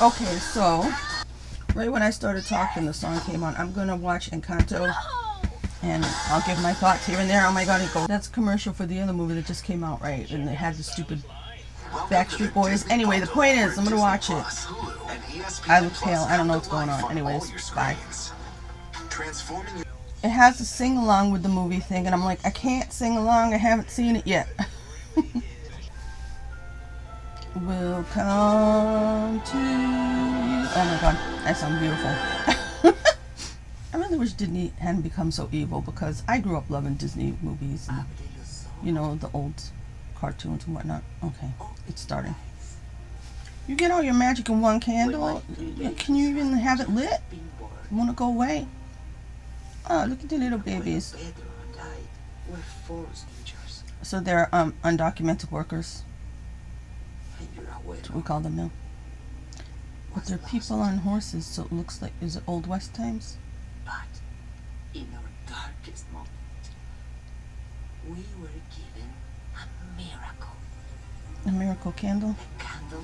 Okay, so right when I started talking, the song came on. I'm gonna watch Encanto, and I'll give my thoughts here and there. Oh my god, it goes. That's a commercial for the other movie that just came out, right? And they had the stupid Backstreet Boys. Anyway, the point is, I'm gonna watch it. I look pale. I don't know what's going on. Anyways, bye. It has to sing along with the movie thing, and I'm like, I can't sing along. I haven't seen it yet. Will come to you. Oh my god, that sounds beautiful. I really wish Disney hadn't become so evil, because I grew up loving Disney movies and, you know, the old cartoons and whatnot. Okay, it's starting. You get all your magic in one candle? Can you even have it lit? Want to go away? Oh, look at the little babies. So they're undocumented workers. That's what we call them now. But they're people on horses, so it looks like, is it Old West times? But in our darkest moment, we were given a miracle. A miracle candle? The candle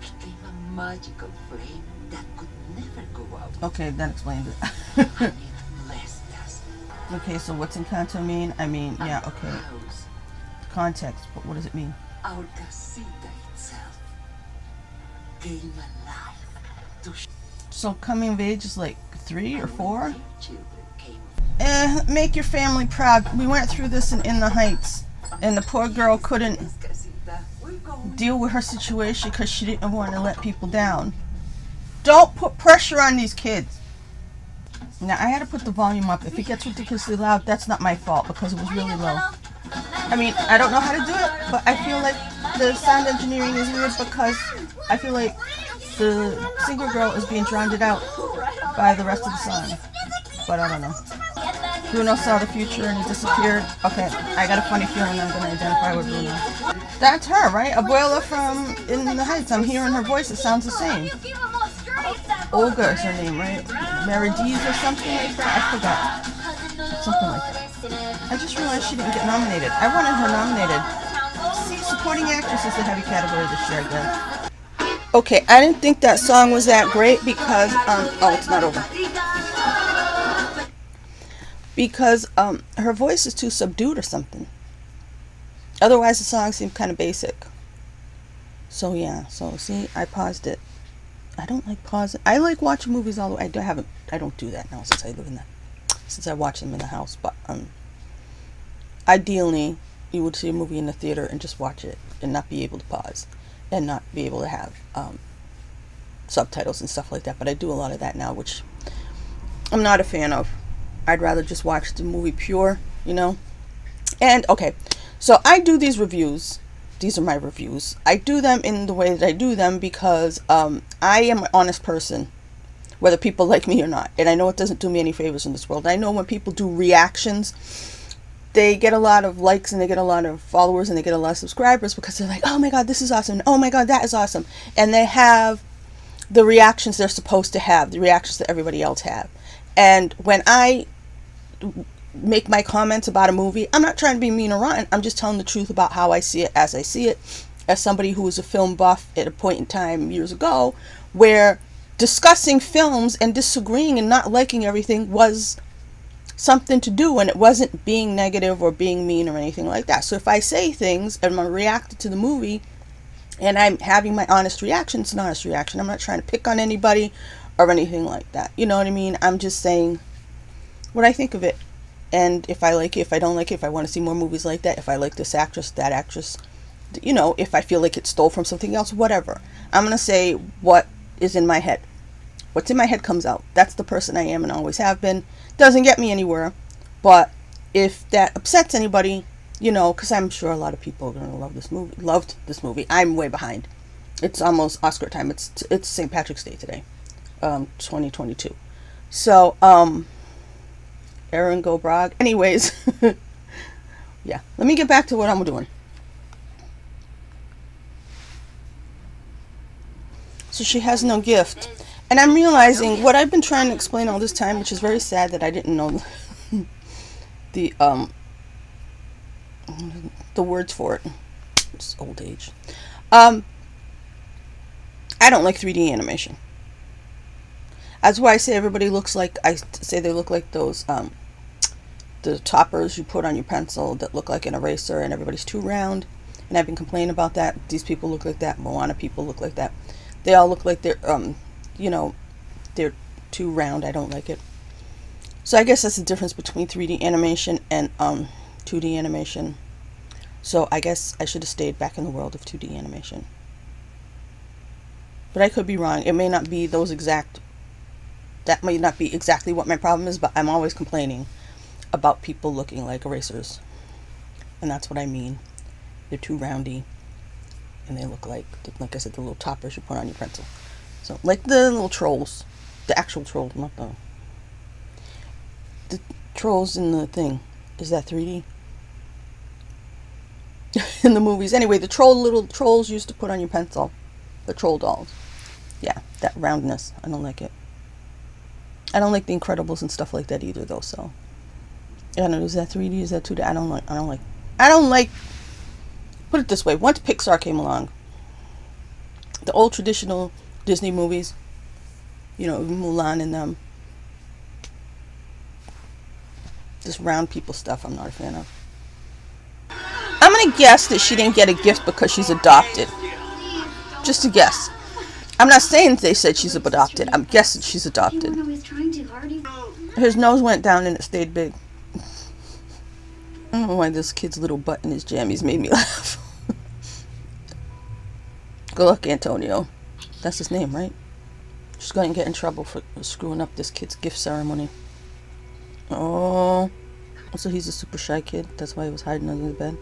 became a magical flame that could never go out. Okay, that explains it. And it blessed us. Okay, so what's Encanto mean? I mean, yeah, okay. Context, but what does it mean? Our casita itself came alive to So coming of age is like 3 or 4? children came. Make your family proud. We went through this in the Heights, and the poor girl couldn't deal with her situation because she didn't want to let people down. Don't put pressure on these kids. Now, I had to put the volume up. If it gets ridiculously loud, that's not my fault, because it was really low. I mean, I don't know how to do it, but I feel like the sound engineering is weird, because I feel like the singer girl is being drowned out by the rest of the song. But I don't know. Bruno saw the future and he disappeared. Okay, I got a funny feeling I'm going to identify with Bruno. That's her, right? Abuela from In the Heights. I'm hearing her voice. It sounds the same. Olga is her name, right? Merediz or something like that? I forgot. Something like that. I just realized she didn't get nominated. I wanted her nominated. See, supporting actress is the heavy category this year, I guess. Okay, I didn't think that song was that great because, oh, it's not over. Because, her voice is too subdued or something. Otherwise, the song seemed kind of basic. So, yeah, so, see, I paused it. I don't like pausing. I like watching movies all the way. I don't do that now since I watch them in the house. But ideally, you would see a movie in the theater and just watch it and not be able to pause and not be able to have subtitles and stuff like that. But I do a lot of that now, which I'm not a fan of. I'd rather just watch the movie pure, you know. And okay, so I do these reviews. These are my reviews. I do them in the way that I do them because I am an honest person, whether people like me or not. And I know it doesn't do me any favors in this world. I know when people do reactions, they get a lot of likes and they get a lot of followers and they get a lot of subscribers because they're like, oh my god, this is awesome. Oh my god, that is awesome. And they have the reactions they're supposed to have, the reactions that everybody else have. And when I make my comments about a movie, I'm not trying to be mean or rotten. I'm just telling the truth about how I see it as I see it, as somebody who was a film buff at a point in time years ago where discussing films and disagreeing and not liking everything was something to do, and it wasn't being negative or being mean or anything like that. So if I say things and I'm reacting to the movie and I'm having my honest reaction, it's an honest reaction. I'm not trying to pick on anybody or anything like that. You know what I mean? I'm just saying what I think of it. And if I like it, if I don't like it, if I want to see more movies like that, if I like this actress, that actress, you know, if I feel like it stole from something else, whatever. I'm going to say what is in my head. What's in my head comes out. That's the person I am and always have been. Doesn't get me anywhere. But if that upsets anybody, you know, because I'm sure a lot of people are going to love this movie. Loved this movie. I'm way behind. It's almost Oscar time. It's St. Patrick's Day today. 2022. So, Erin Go Bragg. Anyways, yeah. Let me get back to what I'm doing. So she has no gift. And I'm realizing what I've been trying to explain all this time, which is very sad that I didn't know the words for it. It's old age. I don't like 3D animation. That's why I say everybody looks like, I say they look like those, the toppers you put on your pencil that look like an eraser, and everybody's too round. And I've been complaining about that. These people look like that. Moana people look like that. They all look like they're, you know, they're too round. I don't like it. So I guess that's the difference between 3D animation and 2D animation. So I guess I should have stayed back in the world of 2D animation. But I could be wrong. It may not be those exact, that may not be exactly what my problem is, but I'm always complaining about people looking like erasers. And that's what I mean. They're too roundy. And they look like I said, the little toppers you put on your pencil. So, like the little trolls. The actual trolls, not the trolls in the thing. Is that 3D? In the movies. Anyway, the little trolls used to put on your pencil. The troll dolls. Yeah, that roundness. I don't like it. I don't like the Incredibles and stuff like that either, though. So I don't know. Is that 3D? Is that 2D? I don't like. Put it this way. Once Pixar came along, the old traditional Disney movies, you know, Mulan and them, this round people stuff, I'm not a fan of. I'm gonna guess that she didn't get a gift because she's adopted. Just a guess. I'm not saying they said she's adopted. I'm guessing she's adopted. His nose went down and it stayed big. I don't know why this kid's little butt in his jammies made me laugh. Good luck, Antonio. That's his name, right? She's going to get in trouble for screwing up this kid's gift ceremony. Oh. So he's a super shy kid. That's why he was hiding under the bed.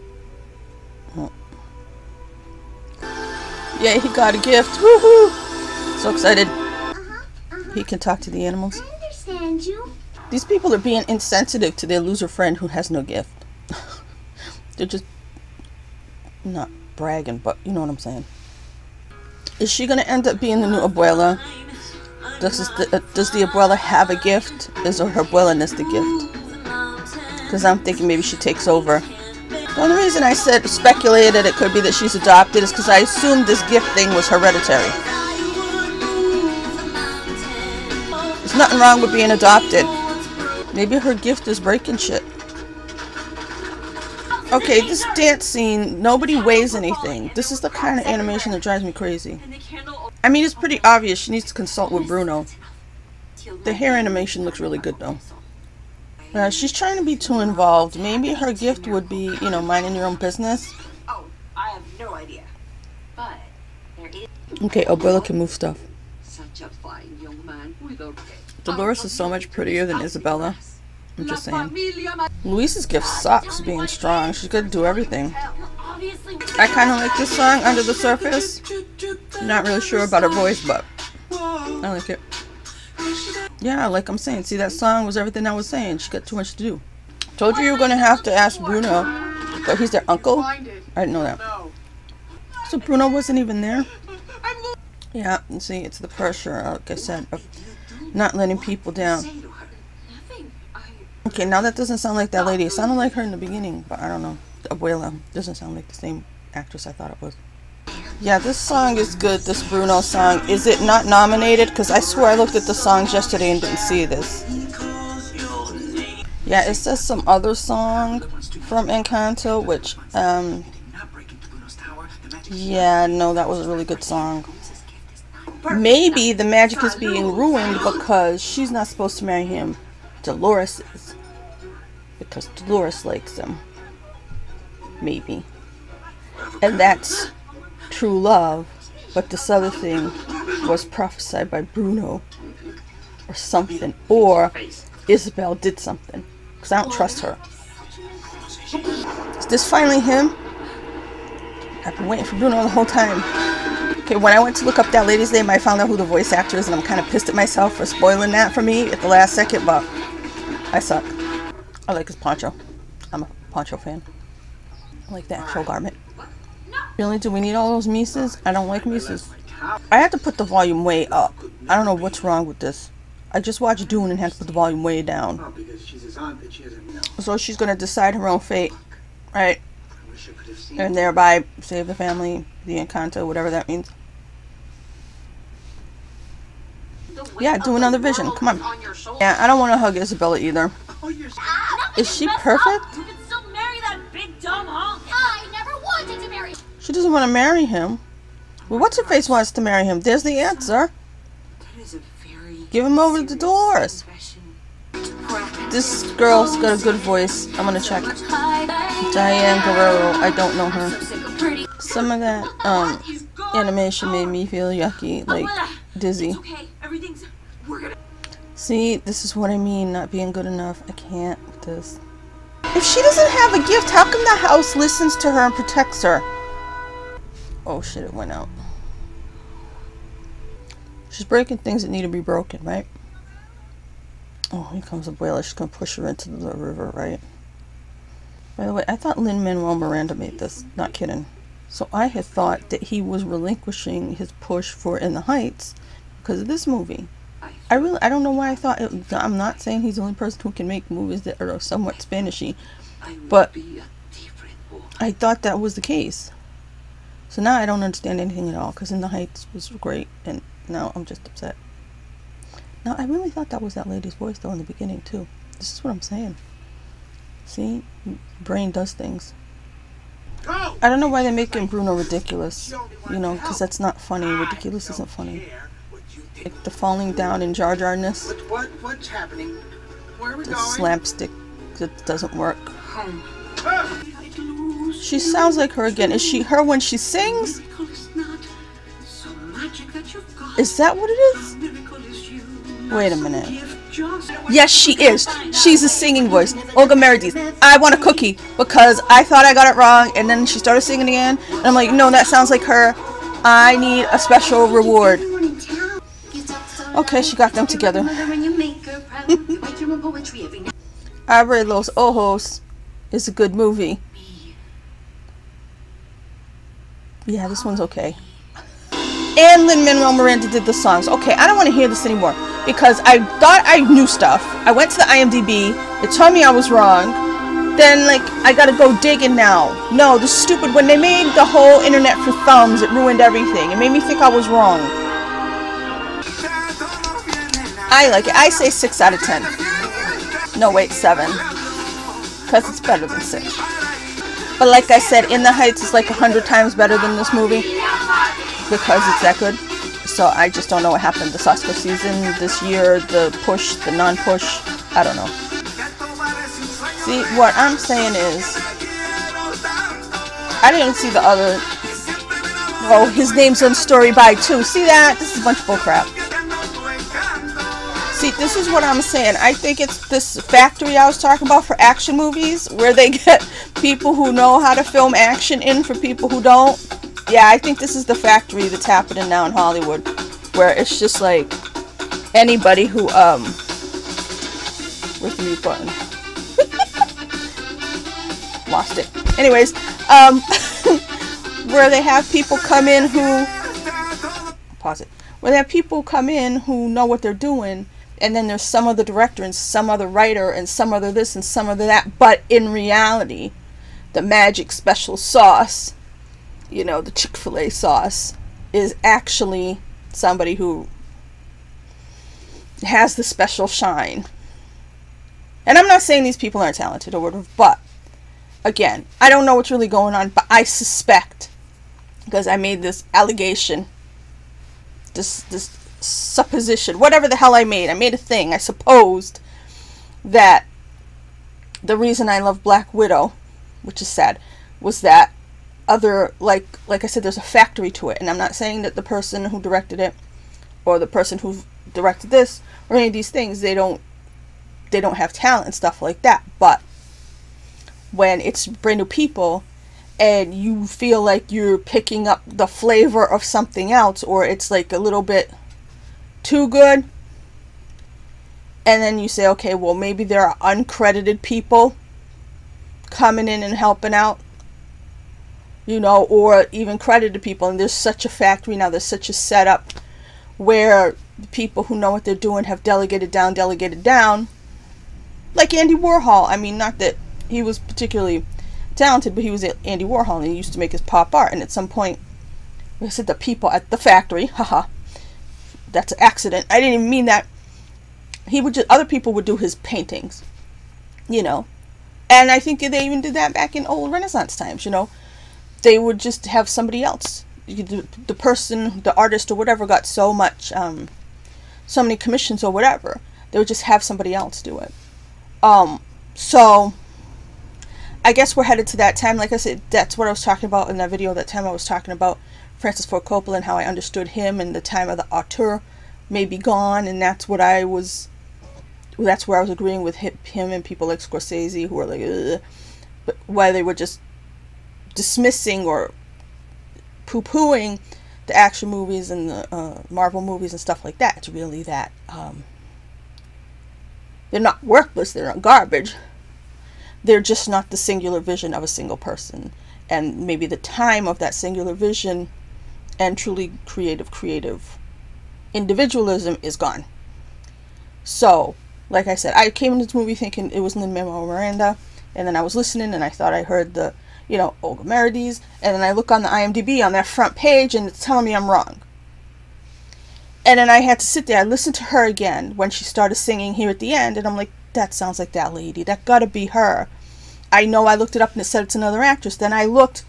Oh. Yay, he got a gift. Woohoo! So excited. He can talk to the animals. I understand you. These people are being insensitive to their loser friend who has no gift. They're just not bragging, but you know what I'm saying. Is she going to end up being the new abuela? Does the abuela have a gift? Is her abuela-ness the gift? Because I'm thinking maybe she takes over. The only reason I said speculated it could be that she's adopted is because I assumed this gift thing was hereditary. There's nothing wrong with being adopted. Maybe her gift is breaking shit. Okay, this dance scene, nobody weighs anything. This is the kind of animation that drives me crazy. I mean, it's pretty obvious she needs to consult with Bruno. The hair animation looks really good, though. She's trying to be too involved. Maybe her gift would be, you know, minding your own business. Oh, I have no idea. But there is. Okay, Abuela can move stuff. Such a fine young man with a. Dolores is so much prettier than Isabella. I'm just saying. Luis's gift sucks being strong. She's got to do everything. I kind of like this song, Under the Surface. Not really sure about her voice, but I like it. Yeah, like I'm saying. See, that song was everything I was saying. She got too much to do. Told you were going to have to ask Bruno, but he's their uncle? I didn't know that. So Bruno wasn't even there? Yeah, you see, it's the pressure, like I said, of not letting people down. Okay, now that doesn't sound like that lady. It sounded like her in the beginning, but I don't know. The abuela doesn't sound like the same actress I thought it was. Yeah, this song is good, this Bruno song. Is it not nominated? Because I swear I looked at the songs yesterday and didn't see this. Yeah, it says some other song from Encanto, which, yeah, no, that was a really good song. Maybe the magic is being ruined because she's not supposed to marry him. Dolores is. Because Dolores likes him. Maybe. And that's true love. But this other thing was prophesied by Bruno. Or something. Or Isabel did something. Because I don't trust her. Is this finally him? I've been waiting for Bruno the whole time. Okay, when I went to look up that lady's name, I found out who the voice actor is, and I'm kind of pissed at myself for spoiling that for me at the last second, but I suck. I like his poncho. I'm a poncho fan. I like the actual garment. Really? Do we need all those Mises? I don't like Mises. I had to put the volume way up. I don't know what's wrong with this. I just watched Dune and had to put the volume way down. So she's going to decide her own fate, right? And thereby save the family, the Encanto, whatever that means. Yeah, do another vision. Come on. Yeah, I don't want to hug Isabella either. Is she perfect? You can still marry that big dumb hunk. I never wanted to marry. She doesn't want to marry him. Well, what's her face wants to marry him? There's the answer. Give him over to the doors. This girl's got a good voice. I'm gonna check. Diane Guerrero. I don't know her. Some of that animation made me feel yucky, like dizzy. See, this is what I mean, not being good enough. I can't with this. If she doesn't have a gift, how come the house listens to her and protects her? Oh shit, it went out. She's breaking things that need to be broken, right? Oh, here comes Abuela. She's gonna push her into the river, right? By the way, I thought Lin-Manuel Miranda made this. Not kidding. So I had thought that he was relinquishing his push for In the Heights because of this movie. I don't know why I thought it. I'm not saying he's the only person who can make movies that are somewhat Spanishy, but I thought that was the case. So now I don't understand anything at all because In the Heights was great, and now I'm just upset. Now I really thought that was that lady's voice though in the beginning too. This is what I'm saying. See, brain does things. I don't know why they're making Bruno ridiculous, you know, because that's not funny. Ridiculous isn't funny. Like the falling down and Jar Jar-ness. What's happening? Where are we The going? slapstick that doesn't work. She sounds like her again. Is she her when she sings? Is that what it is? Wait a minute. Yes, she is. She's a singing voice. Olga Merediz. I want a cookie because I thought I got it wrong, and then she started singing again, and I'm like, no, that sounds like her. I need a special reward. Okay, she got them together. Abre los Ojos is a good movie. Yeah, this one's okay. And Lin-Manuel Miranda did the songs. Okay, I don't want to hear this anymore because I thought I knew stuff. I went to the IMDb. It told me I was wrong. Then, like, I gotta go digging now. No, this is stupid. When they made the whole internet for thumbs, it ruined everything. It made me think I was wrong. I like it. I say 6 out of 10. No, wait, 7. Because it's better than 6. But like I said, In the Heights is like 100 times better than this movie. Because it's that good. So I just don't know what happened this Oscar season, this year, the push, the non-push. I don't know. See, what I'm saying is, I didn't see the other. Oh, his name's on Story by 2. See that? This is a bunch of bullcrap. See, this is what I'm saying. I think it's this factory I was talking about for action movies, where they get people who know how to film action in for people who don't. Yeah, I think this is the factory that's happening now in Hollywood, where it's just like anybody who where's the mute button? Lost it. Anyways, where they have people come in who pause it. Where they have people come in who know what they're doing, and then there's some other director and some other writer and some other this and some other that, but in reality, the magic special sauce, you know, the Chick-fil-A sauce, is actually somebody who has the special shine. And I'm not saying these people aren't talented or whatever, but again, I don't know what's really going on, but I suspect, because I made this allegation, this supposition, whatever the hell I made a thing. I supposed that the reason I love Black Widow, which is sad, was that other, like I said, there's a factory to it, and I'm not saying that the person who directed it or the person who directed this or any of these things, they don't have talent and stuff like that, but when it's brand new people and you feel like you're picking up the flavor of something else, or it's like a little bit too good, and then you say, okay, well, maybe there are uncredited people coming in and helping out, you know, or even credited people, and there's such a factory now, there's such a setup where the people who know what they're doing have delegated down, like Andy Warhol. I mean, not that he was particularly talented, but he was Andy Warhol, and he used to make his pop art, and at some point, like I said, the people at the factory, haha, that's an accident. I didn't even mean that. He would just, other people would do his paintings, you know. And I think they even did that back in old Renaissance times, you know. They would just have somebody else. The person, the artist or whatever got so much, so many commissions or whatever, they would just have somebody else do it. So I guess we're headed to that time. Like I said, that's what I was talking about in that video. That time I was talking about Francis Ford Coppola and how I understood him, and the time of the auteur may be gone, and that's what I was. That's where I was agreeing with him and people like Scorsese, who are like, ugh, but why they were just dismissing or poo-pooing the action movies and the Marvel movies and stuff like that. It's really that they're not worthless, they're not garbage. They're just not the singular vision of a single person. And maybe the time of that singular vision and truly creative individualism is gone. So, like I said, I came into this movie thinking it was Lin-Manuel Miranda, and then I was listening and I thought I heard the, you know, Olga Merediz, and then I look on the IMDb on that front page and it's telling me I'm wrong. And then I had to sit there, I listened to her again when she started singing here at the end, and I'm like, that sounds like that lady, that gotta be her. I know I looked it up and it said it's another actress. Then I looked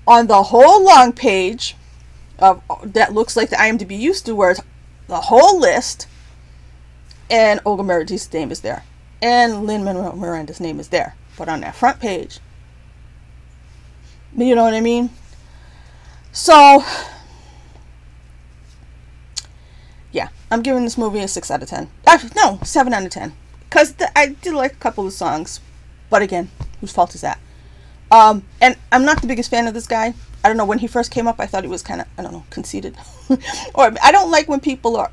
on the whole long page of that looks like the IMDb used to, where it's the whole list, and Olga Meredith's name is there, and Lin-Manuel Miranda's name is there, but on that front page, you know what I mean? So yeah, I'm giving this movie a 6 out of 10. No, 7 out of 10, because I did like a couple of songs, but again, whose fault is that? And I'm not the biggest fan of this guy. I don't know, when he first came up, I thought he was kind of, I don't know, conceited. Or I don't like when people are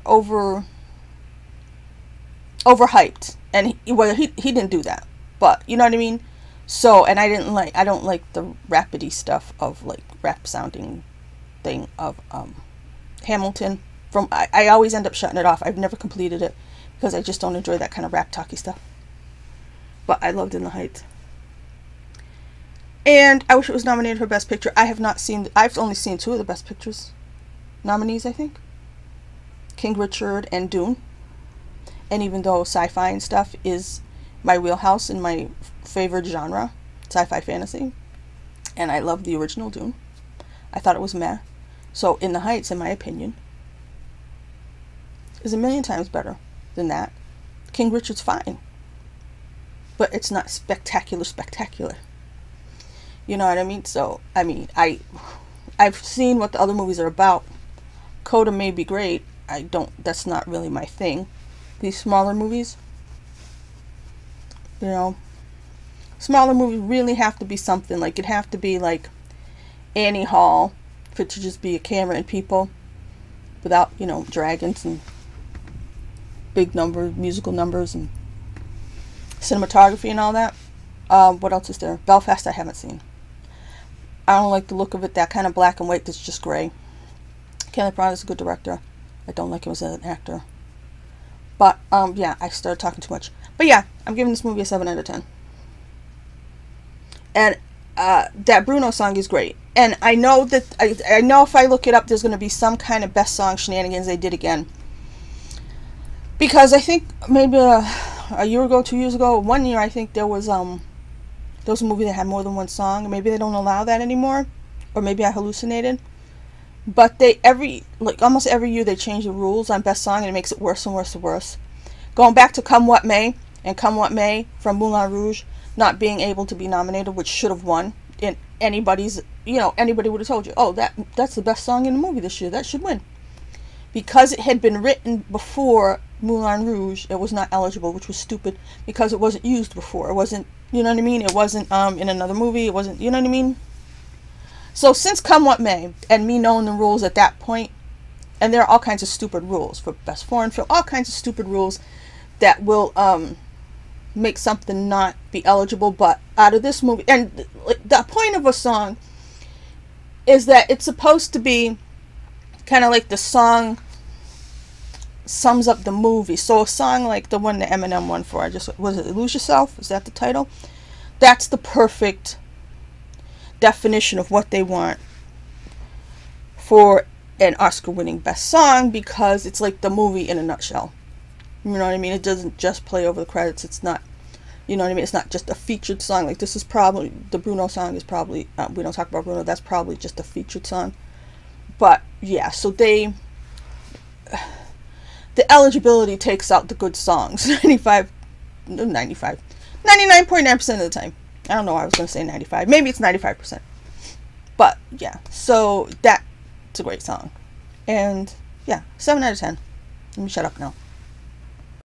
overhyped. And he didn't do that. But, you know what I mean? So, and I don't like the rapidy stuff of, like, rap sounding thing of Hamilton. I always end up shutting it off. I've never completed it because I just don't enjoy that kind of rap talky stuff. But I loved In the Heights. And I wish it was nominated for Best Picture. I've only seen 2 of the Best Pictures nominees, I think. King Richard and Dune. And even though sci-fi and stuff is my wheelhouse and my favorite genre, sci-fi fantasy, and I love the original Dune, I thought it was meh. So In the Heights, in my opinion, is a million times better than that. King Richard's fine, but it's not spectacular. You know what I mean? So, I mean, I've seen what the other movies are about. Coda may be great. That's not really my thing. These smaller movies, you know, smaller movies really have to be something. Like, it'd have to be like Annie Hall for it to just be a camera and people without, you know, dragons and big numbers, musical numbers and cinematography and all that. What else is there? Belfast I haven't seen. I don't like the look of it, that kind of black and white that's just gray. Kenneth Branagh is a good director. I don't like him as an actor. But, yeah, I started talking too much. But yeah, I'm giving this movie a 7 out of 10. And that Bruno song is great. And I know that, I know if I look it up, there's going to be some kind of best song shenanigans they did again. Because I think maybe a year ago, 2 years ago, 1 year, I think there was a movie that had more than one song. Maybe they don't allow that anymore, or maybe I hallucinated. But almost every year they change the rules on best song, and it makes it worse and worse and worse. Going back to Come What May, and Come What May from Moulin Rouge not being able to be nominated, which should have won. And anybody would have told you, oh, that's the best song in the movie this year, that should win. Because it had been written before Moulin Rouge, it was not eligible, which was stupid, because it wasn't used before. It wasn't, you know what I mean? It wasn't in another movie. It wasn't, you know what I mean? So since Come What May, and me knowing the rules at that point, and there are all kinds of stupid rules for best foreign film, all kinds of stupid rules that will make something not be eligible. But out of this movie, and the point of a song is that it's supposed to be kind of like the song sums up the movie. So a song like the one that Eminem won for, was it Lose Yourself? Is that the title? That's the perfect definition of what they want for an Oscar-winning best song because it's like the movie in a nutshell. You know what I mean? It doesn't just play over the credits. It's not, you know what I mean? It's not just a featured song. Like, this is probably, the Bruno song is probably, we don't talk about Bruno, that's probably just a featured song. But, yeah, so the eligibility takes out the good songs 99.9% of the time. I don't know why I was going to say 95. Maybe it's 95%. But, yeah, so that's a great song. And, yeah, 7 out of 10. Let me shut up now.